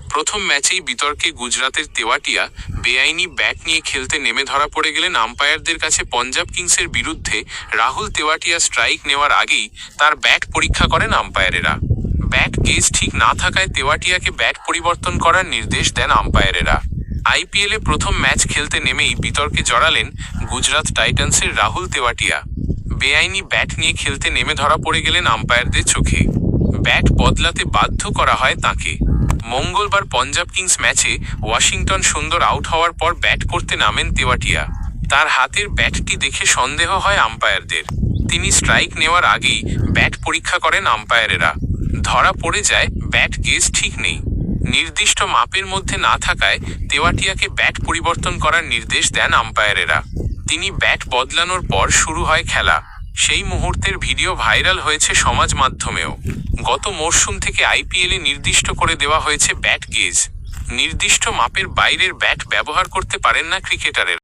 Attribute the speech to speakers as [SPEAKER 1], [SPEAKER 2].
[SPEAKER 1] প্রথম ম্যাচেই বিতর্কে গুজরাতের তেওয়াটিয়া বেআইনি ব্যাট নিয়ে খেলতে নেমে ধরা পড়ে গেলেন আম্পায়ারদের কাছে। পঞ্জাব কিংসের বিরুদ্ধে রাহুল তেওয়াটিয়া স্ট্রাইক নেওয়ার আগেই তার ব্যাট পরীক্ষা করেন আম্পায়ারেরা। ব্যাট গেজ ঠিক না থাকায় তেওয়াটিয়াকে ব্যাট পরিবর্তন করার নির্দেশ দেন আম্পায়ারেরা। আইপিএলে প্রথম ম্যাচ খেলতে নেমেই বিতর্কে জড়ালেন গুজরাত টাইটান্সের রাহুল তেওয়াটিয়া। বেআইনি ব্যাট নিয়ে খেলতে নেমে ধরা পড়ে গেলেন আম্পায়ারদের চোখে। ব্যাট বদলাতে বাধ্য করা হয় তাঁকে। মঙ্গলবার পঞ্জাব কিংস ম্যাচে ওয়াশিংটন সুন্দর আউট হওয়ার পর ব্যাট করতে নামেন তেওয়াটিয়া। তার হাতের ব্যাটটি দেখে সন্দেহ হয় আম্পায়ারদের। তিনি স্ট্রাইক নেওয়ার আগেই ব্যাট পরীক্ষা করেন আম্পায়ারেরা। ধরা পড়ে যায় ব্যাট গেজ ঠিক নেই। নির্দিষ্ট মাপের মধ্যে না থাকায় তেওয়াটিয়াকে ব্যাট পরিবর্তন করার নির্দেশ দেন আম্পায়ারেরা। তিনি ব্যাট বদলানোর পর শুরু হয় খেলা। সেই মুহূর্তের ভিডিও ভাইরাল হয়েছে সমাজ মাধ্যমেও। গত মরশুম থেকে আইপিএলে নির্দিষ্ট করে দেওয়া হয়েছে ব্যাট গেজ। নির্দিষ্ট মাপের বাইরের ব্যাট ব্যবহার করতে পারেন না ক্রিকেটারেরা।